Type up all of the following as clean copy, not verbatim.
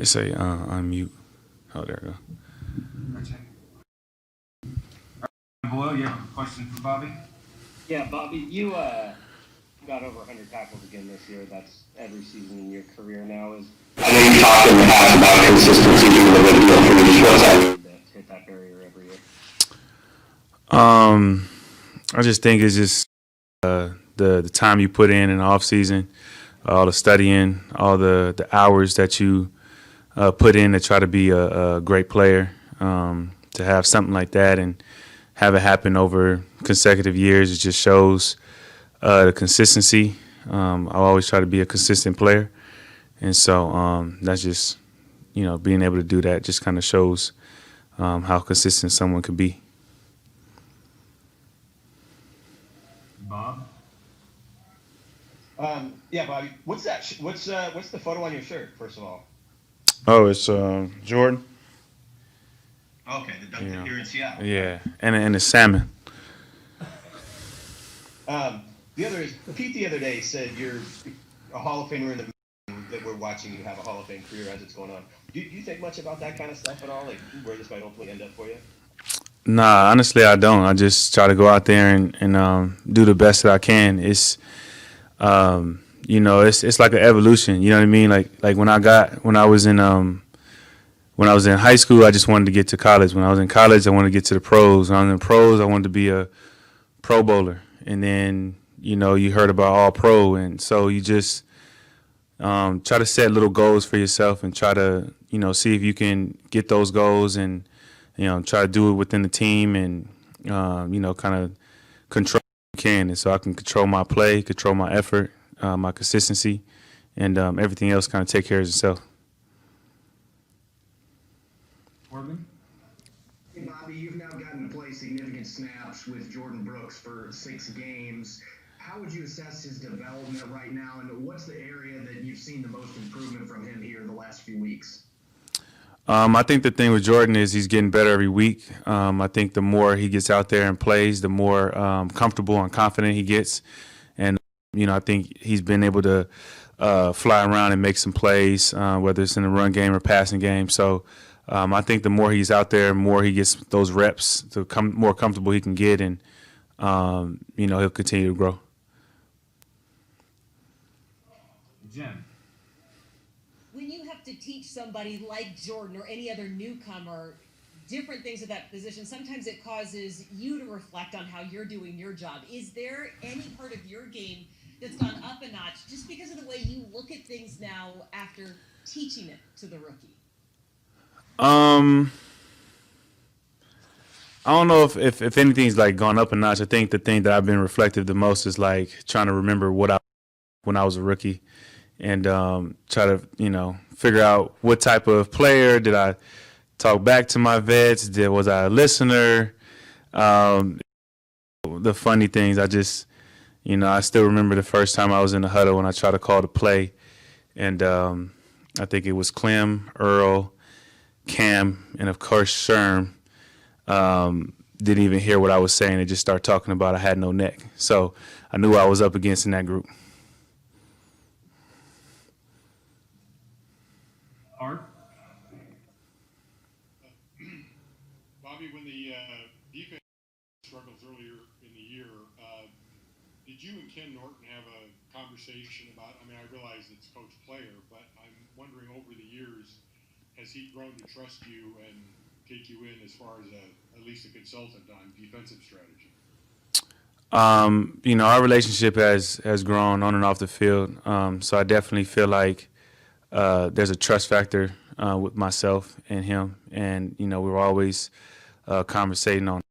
It say unmute. Oh, there we go. Boyle, you have a question for Bobby? Yeah, Bobby, you got over 100 tackles again this year. That's every season in your career now. I know you talked in the past about consistency being the big deal for you. What's that mean to hit that barrier every year? I just think it's just the time you put in the off season, all the studying, all the hours that you put in to try to be a great player. To have something like that and have it happen over consecutive years, it just shows the consistency. I always try to be a consistent player, and so that's just being able to do that just kind of shows how consistent someone can be. Bob? Yeah, Bobby. What's that? What's the photo on your shirt? First of all. Oh, it's Jordan. Okay, the dunk here in Seattle. Yeah, and the salmon. The other is Pete the other day said you're a Hall of Famer in the that we're watching you have a Hall of Fame career as it's going on. Do you think much about that kind of stuff at all, like where this might ultimately end up for you? Nah, honestly, I don't. I just try to go out there and do the best that I can. It's it's like an evolution. You know what I mean? Like when I was in high school, I just wanted to get to college. When I was in college, I wanted to get to the pros. When I was in pros, I wanted to be a Pro Bowler. And then you heard about All Pro, and so you just try to set little goals for yourself and try to see if you can get those goals and try to do it within the team and kind of control what you can. And so I can control my play, control my effort, my consistency, and everything else kind of take care of itself. Corbin? Hey, Bobby, you've now gotten to play significant snaps with Jordan Brooks for 6 games. How would you assess his development right now, and what's the area that you've seen the most improvement from him here the last few weeks? I think the thing with Jordan is he's getting better every week. I think the more he gets out there and plays, the more comfortable and confident he gets. And, I think he's been able to fly around and make some plays, whether it's in the run game or passing game. So I think the more he's out there, the more he gets those reps, the more comfortable he can get, and, he'll continue to grow. Jen? When you have to teach somebody like Jordan or any other newcomer different things at that position, sometimes it causes you to reflect on how you're doing your job. Is there any part of your game that's gone up a notch just because of the way you look at things now after teaching it to the rookie? I don't know if anything's like gone up a notch. I think the thing that I've been reflective the most is like trying to remember when I was a rookie, and try to figure out what type of player did I talk back to my vets. Was I a listener? The funny things, I just I still remember the first time I was in the huddle when I tried to call the play, and I think it was Clem, Earl, Cam, and of course Sherm. Didn't even hear what I was saying. They just started talking about I had no neck. So I knew I was up against in that group. Art? Bobby, when the defense struggles earlier in the year, did you and Ken Norton have a conversation about, I realize it's coach player, but I'm wondering over the years, has he grown to trust you and take you in as far as at least a consultant on defensive strategy? Our relationship has grown on and off the field. So I definitely feel like there's a trust factor with myself and him. And, we were always conversating on,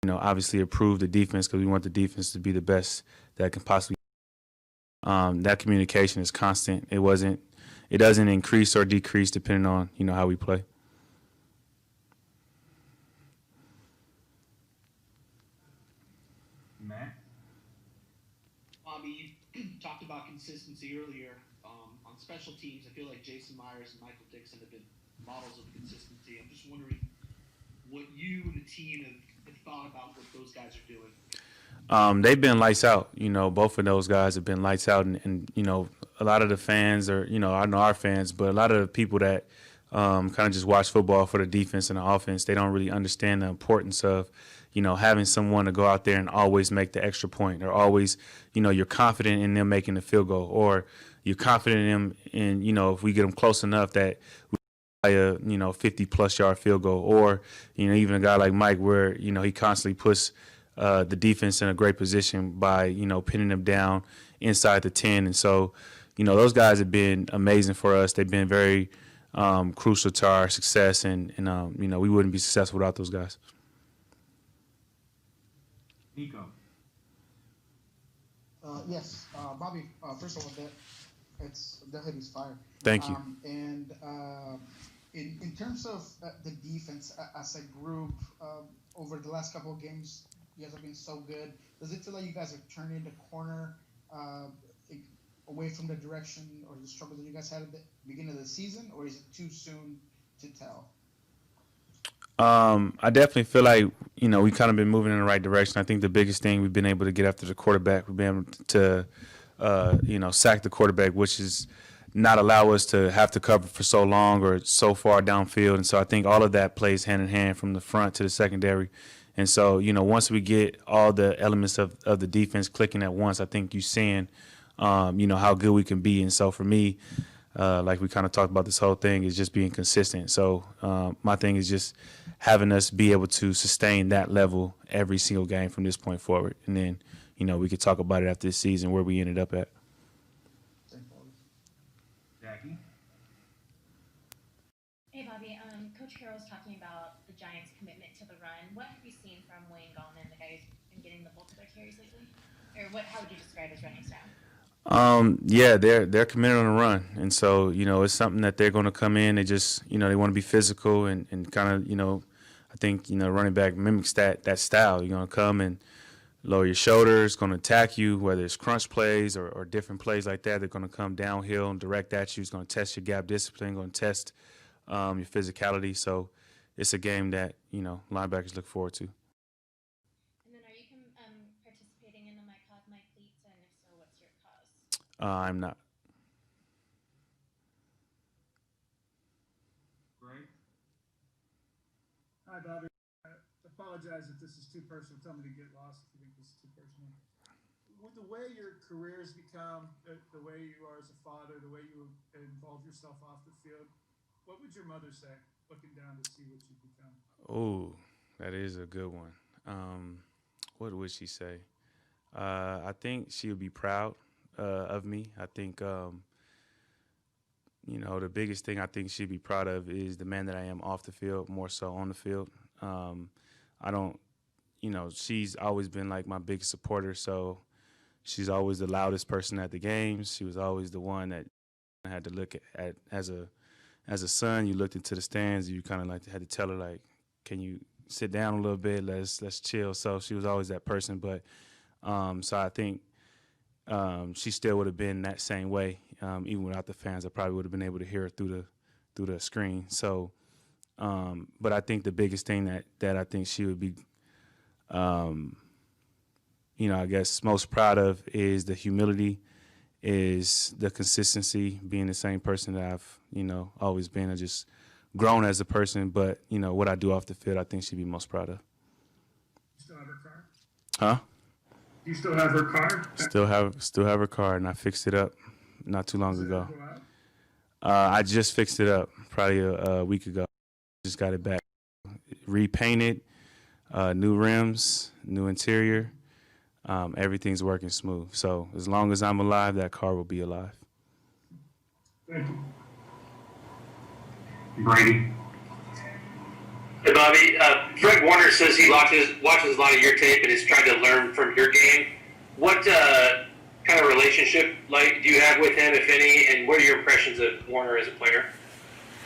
obviously improve the defense because we want the defense to be the best that can possibly be. That communication is constant. It doesn't increase or decrease depending on, how we play. Matt? Bobby, you talked about consistency earlier. On special teams, I feel like Jason Myers and Michael Dixon have been models of consistency. I'm just wondering what you and the team have thought about what those guys are doing. They've been lights out. Both of those guys have been lights out, and a lot of the fans are, I know our fans, but a lot of the people that kind of just watch football for the defense and the offense, they don't really understand the importance of, having someone to go out there and always make the extra point, or always, you're confident in them making the field goal, or you're confident in them, and if we get them close enough that we a 50+ yard field goal, or even a guy like Mike, where he constantly puts the defense in a great position by pinning them down inside the 10. And so those guys have been amazing for us. They've been very crucial to our success, and we wouldn't be successful without those guys. Nico. Yes, Bobby. First of all, that hit is fire. Thank you. In terms of the defense as a group, over the last couple of games, you guys have been so good. Does it feel like you guys are turning the corner away from the direction or the struggle that you guys had at the beginning of the season, or is it too soon to tell? I definitely feel like, we kind of been moving in the right direction. I think the biggest thing, we've been able to get after the quarterback. We've been able to, sack the quarterback, which is not allow us to have to cover for so long or so far downfield. And so I think all of that plays hand in hand from the front to the secondary. And so, once we get all the elements of the defense clicking at once, I think you're seeing, how good we can be. And so for me, like we kind of talked about, this whole thing is just being consistent. So my thing is just having us be able to sustain that level every single game from this point forward. And then, we could talk about it after this season where we ended up at. Jackie. Hey, Bobby. Coach Carroll's talking about the Giants' commitment to the run. What have you seen from Wayne Gallman, the guy who's been getting the bulk of their carries lately? Or how would you describe his running style? Yeah, they're committed on the run, and so it's something that they're going to come in. They just they want to be physical and kind of I think running back mimics that style. You're going to come and lower your shoulders, going to attack you, whether it's crunch plays or different plays like that. They're going to come downhill and direct at you. It's going to test your gap discipline, going to test your physicality. So it's a game that linebackers look forward to. And then, are you participating in the My Cog, My Cleats? And if so, what's your cause? I'm not. Greg. Hi, Bobby. I apologize if this is too personal. Tell me to get lost if you think this is too personal. With the way your career has become, the way you are as a father, the way you involve yourself off the field, what would your mother say, looking down to see what you've become? Oh, that is a good one. What would she say? I think she would be proud of me. I think, the biggest thing I think she'd be proud of is the man that I am off the field, more so on the field. She's always been like my biggest supporter, so she's always the loudest person at the games. She was always the one that I had to look at as a son. You looked into the stands, you kind of had to tell her, like, can you sit down a little bit? Let's chill. So she was always that person. But so I think she still would have been that same way, even without the fans. I probably would have been able to hear her through the screen. So, but I think the biggest thing that I think she would be, I guess most proud of is the humility, is the consistency, being the same person that I've, always been. I just grown as a person, but, what I do off the field, I think she'd be most proud of. You still have her car? Huh? Do you still have her car? Still have her car, and I fixed it up not too long ago. Go out? I just fixed it up probably a week ago. Just got it back, repainted, new rims, new interior. Everything's working smooth. So as long as I'm alive, that car will be alive. Thank you. Brady. Hey, Bobby. Fred Warner says he watches a lot of your tape and is trying to learn from your game. What kind of relationship do you have with him, if any, and what are your impressions of Warner as a player?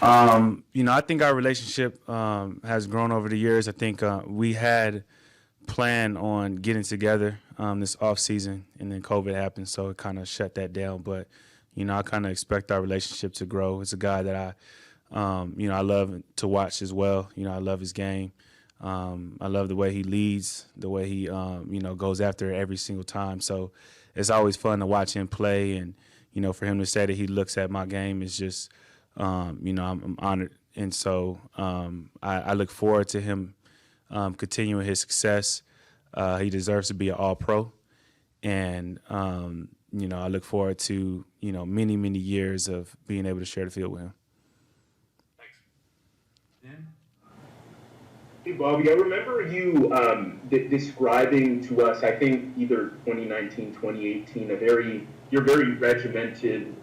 I think our relationship has grown over the years. I think we had planned on getting together this off season, and then COVID happened, so it kind of shut that down. But I kind of expect our relationship to grow. It's a guy that I love to watch as well. I love his game. I love the way he leads, the way he goes after it every single time. So it's always fun to watch him play, and for him to say that he looks at my game is just I'm honored, and so I look forward to him continuing his success. He deserves to be an All-Pro, and I look forward to many, many years of being able to share the field with him. Thanks. Dan? Hey, Bobby, I remember you describing to us, I think either 2019, 2018, you're very regimented,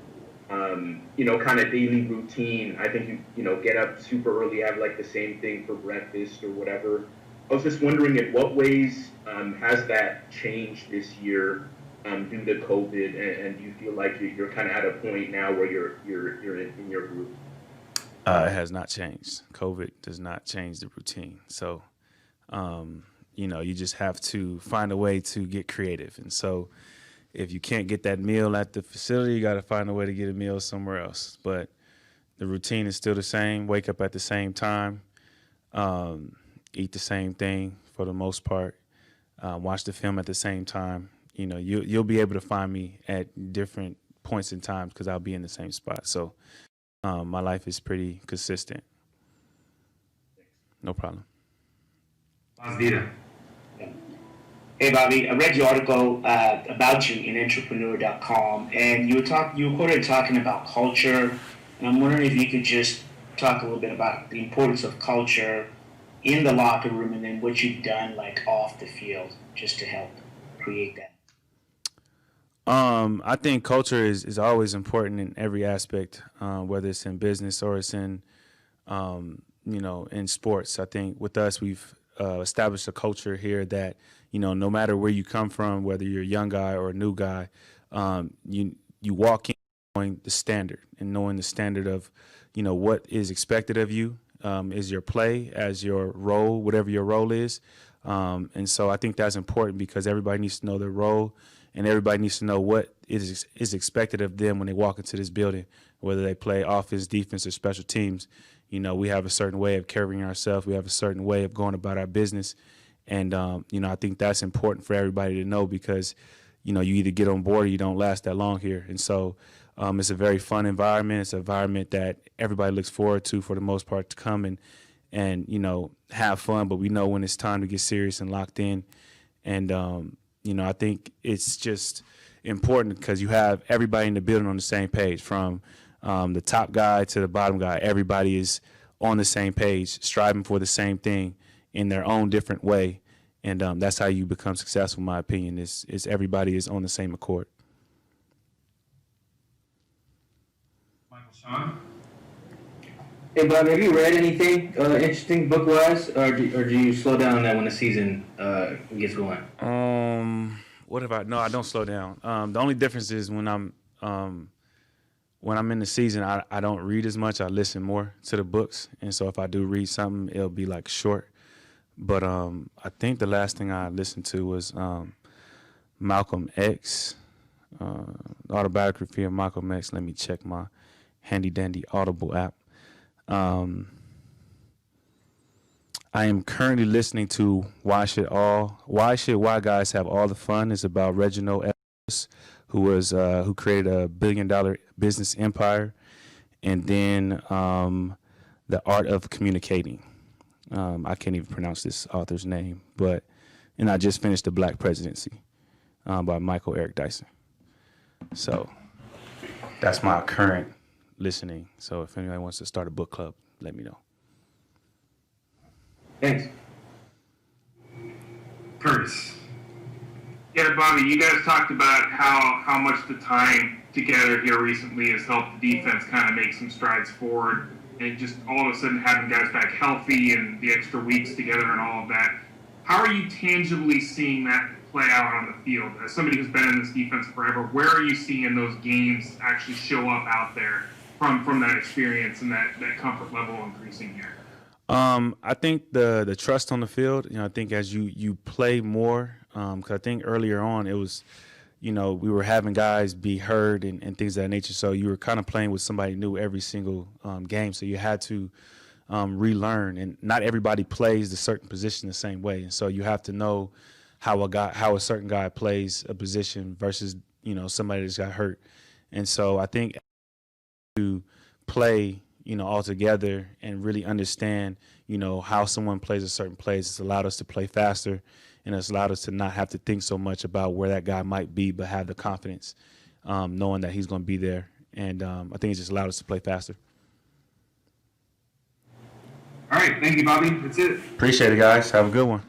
kind of daily routine. I think you get up super early, have like the same thing for breakfast or whatever. I was just wondering in what ways has that changed this year due to COVID, and do you feel like you're kind of at a point now where you're in your group? It has not changed. COVID does not change the routine. So, you just have to find a way to get creative. And so if you can't get that meal at the facility, you got to find a way to get a meal somewhere else. But the routine is still the same. Wake up at the same time, eat the same thing for the most part, watch the film at the same time. You'll be able to find me at different points in time because I'll be in the same spot. So my life is pretty consistent. No problem. Hey Bobby, I read your article about you in entrepreneur.com, and you were quoted talking about culture, and I'm wondering if you could just talk a little bit about the importance of culture in the locker room, and then what you've done like off the field just to help create that. I think culture is always important in every aspect, whether it's in business or it's in sports. I think with us, we've established a culture here that, no matter where you come from, whether you're a young guy or a new guy, you walk in knowing the standard and knowing the standard of, what is expected of you, is your play as your role, whatever your role is. And so I think that's important because everybody needs to know their role and everybody needs to know what is expected of them when they walk into this building, whether they play offense, defense, or special teams. We have a certain way of carrying ourselves. We have a certain way of going about our business. And, I think that's important for everybody to know because, you either get on board or you don't last that long here. And so it's a very fun environment. It's an environment that everybody looks forward to for the most part to come and have fun. But we know when it's time to get serious and locked in. And, I think it's just important because you have everybody in the building on the same page from the top guy to the bottom guy. Everybody is on the same page, striving for the same thing in their own different way. And that's how you become successful, in my opinion, is everybody is on the same accord. Michael Sean? Hey Bob, have you read anything interesting book-wise, or do you slow down on that when the season gets going? What have I? No, I don't slow down. The only difference is when I'm in the season, I don't read as much. I listen more to the books, and so if I do read something, it'll be like short. But I think the last thing I listened to was Malcolm X, the autobiography of Malcolm X. Let me check my handy dandy Audible app. I am currently listening to Why Should Why Guys Have All the Fun? It's about Reginald Evans, who created a $1 billion business empire, and then The Art of Communicating. I can't even pronounce this author's name, and I just finished The Black Presidency by Michael Eric Dyson. So that's my current listening. So if anybody wants to start a book club, let me know. Thanks. Curtis. Yeah, Bobby, you guys talked about how much the time together here recently has helped the defense kind of make some strides forward, and just all of a sudden having guys back healthy and the extra weeks together and all of that. How are you tangibly seeing that play out on the field? As somebody who's been in this defense forever, where are you seeing those games actually show up out there from that experience and that comfort level increasing here? I think the trust on the field, I think as you play more, because I think earlier on it was, we were having guys be hurt and things of that nature. So you were kind of playing with somebody new every single game. So you had to relearn. And not everybody plays the certain position the same way. And so you have to know how a certain guy plays a position versus, somebody that's got hurt. And so I think to play, all together and really understand, how someone plays a certain place, it's allowed us to play faster, and it's allowed us to not have to think so much about where that guy might be, but have the confidence, knowing that he's going to be there. And I think it's just allowed us to play faster. All right, thank you, Bobby. That's it. Appreciate it, guys. Have a good one.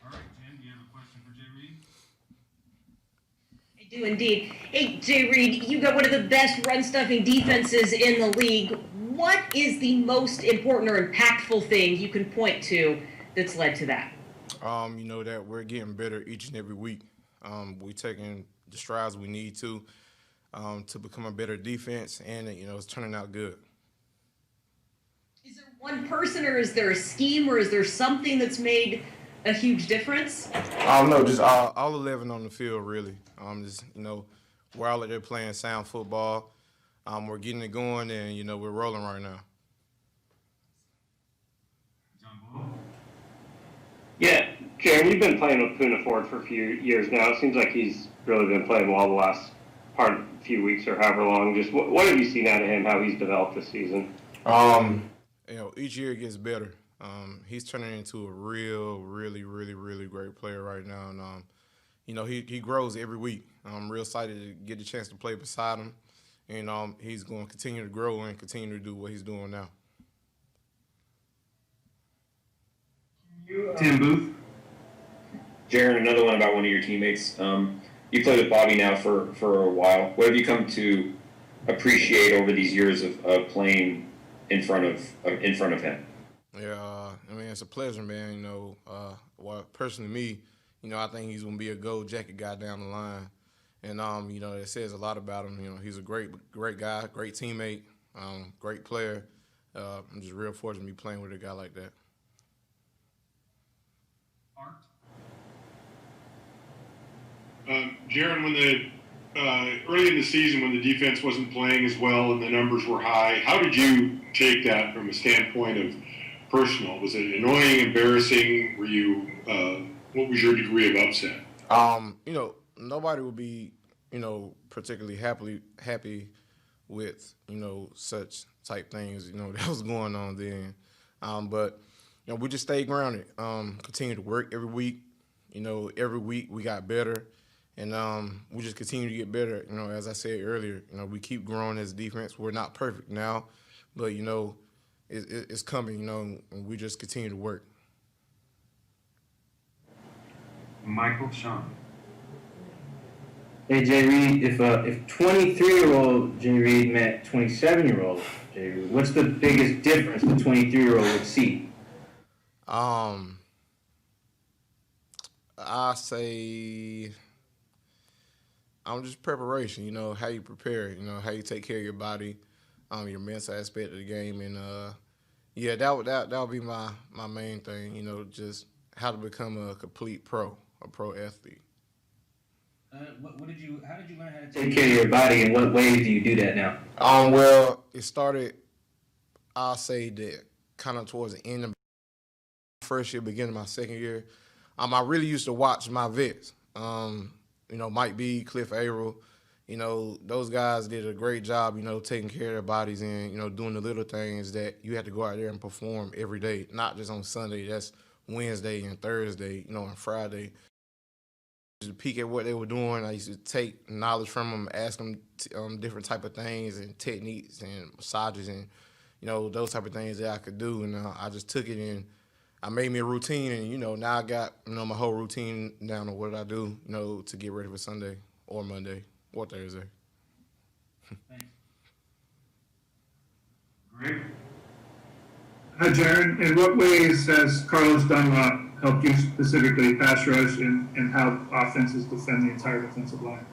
All right, Jen, do you have a question for Jay Reed? I do indeed. Hey, Jay Reed, you got one of the best run-stuffing defenses in the league. What is the most important or impactful thing you can point to that's led to that? That we're getting better each and every week. We're taking the strides we need to become a better defense, and it's turning out good. Is there one person, or is there a scheme, or is there something that's made a huge difference? No, just all 11 on the field, really. Just, we're all out there playing sound football. We're getting it going, and, we're rolling right now. John Bull. Yeah, Jaron, you've been playing with Poona Ford for a few years now. It seems like he's really been playing well the last few weeks or however long. Just what have you seen out of him, how he's developed this season? Each year it gets better. He's turning into a really, really, really great player right now. And, he grows every week. I'm real excited to get the chance to play beside him. And he's going to continue to grow and continue to do what he's doing now. Tim Booth. Jaron, another one about one of your teammates. You played with Bobby now for a while. What have you come to appreciate over these years of playing in front of him? Yeah, it's a pleasure, man. Well, personally, me, I think he's gonna be a gold jacket guy down the line, and it says a lot about him. He's a great guy, great teammate, great player. I'm just real fortunate to be playing with a guy like that. Art. Jaron, when early in the season when the defense wasn't playing as well and the numbers were high, how did you take that from a standpoint of personal? Was it annoying, embarrassing? Were you what was your degree of upset? Nobody would be, particularly happy with, such type things, that was going on then. But we just stayed grounded, continue to work every week. Every week we got better. And we just continue to get better. As I said earlier, we keep growing as a defense. We're not perfect now, but, it's coming, and we just continue to work. Michael Sean. Hey, Jay Reed, if 23-year-old Jay Reed met 27-year-old Jay Reed, what's the biggest difference the 23-year-old would see? I say just preparation, how you prepare, how you take care of your body, your mental aspect of the game. And, that would be my main thing, just how to become a complete pro athlete. How did you learn how to Take care of your body. In what ways do you do that now? Well, it started, I'll say that kind of towards the end of my first year, beginning of my second year. I really used to watch my vets. Mike B, Cliff Averill, those guys did a great job, taking care of their bodies and, doing the little things that you have to go out there and perform every day, not just on Sunday. That's Wednesday and Thursday, and Friday. To peek at what they were doing, I used to take knowledge from them, ask them different type of things and techniques and massages and, those type of things that I could do. And I just took it and I made me a routine, and, now I got, my whole routine down to what I do, to get ready for Sunday or Monday or Thursday. Thanks. Greg. Hi, Jaron. In what ways has Carlos Dunlop helped you specifically pass rush and how offenses defend the entire defensive line?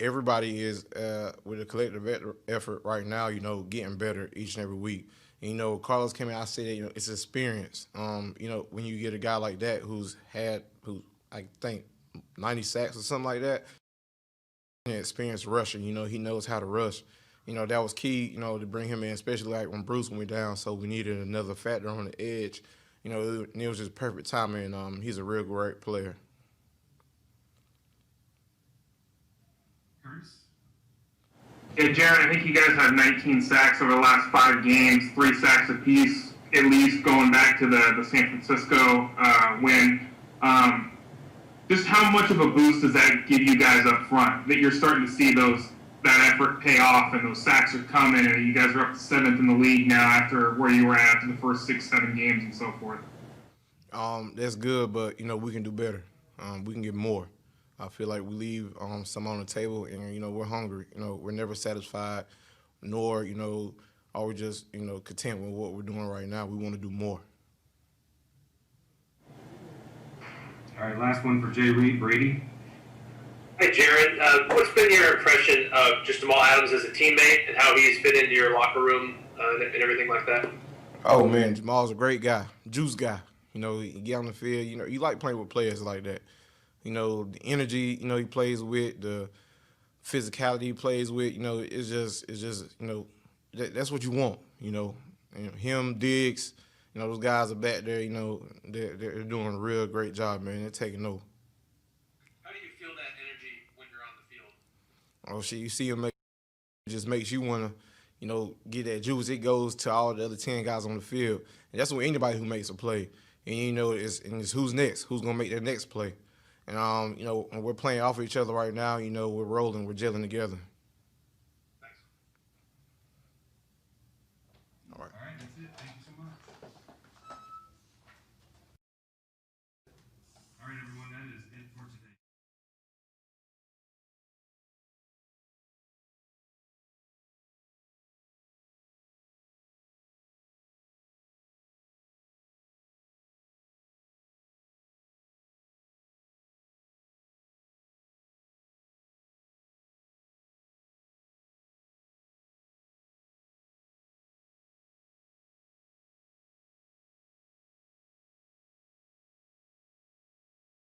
Everybody is, with a collective effort right now, getting better each and every week. And, Carlos came in, I said, it's experience. When you get a guy like that who I think 90 sacks or something like that, and experienced rushing, he knows how to rush. That was key, to bring him in, especially like when Bruce went down, so we needed another factor on the edge. It was just perfect timing, and he's a real great player. Curtis. Yeah, Jaron, I think you guys have 19 sacks over the last 5 games, 3 sacks apiece, at least going back to the San Francisco win. Just how much of a boost does that give you guys up front, that you're starting to see that effort pay off and those sacks are coming and you guys are up to 7th in the league now after where you were at after the first 6-7 games and so forth? That's good, but, we can do better. We can get more. I feel like we leave some on the table and, we're hungry. We're never satisfied, nor, are we just, content with what we're doing right now. We want to do more. All right, last one for Jay Reed. Brady. Hi, Jaron. What's been your impression of just Jamal Adams as a teammate and how he's fit into your locker room and everything like that? Oh, man, Jamal's a great guy, juice guy. You know, you get on the field, you know, you like playing with players like that. You know, the energy, you know, he plays with, the physicality he plays with, you know, it's just you know, that's what you want, you know. And him, Diggs, you know, those guys are back there, you know, they're doing a real great job, man. They're taking over. How do you feel that energy when you're on the field? Oh, shit, you see him, it just makes you want to, you know, get that juice. It goes to all the other 10 guys on the field. And that's what anybody who makes a play. And, you know, it's who's next, who's going to make that next play. And, you know, and we're playing off of each other right now. You know, we're rolling, we're gelling together. Thanks. All right. All right, that's it. Thank you.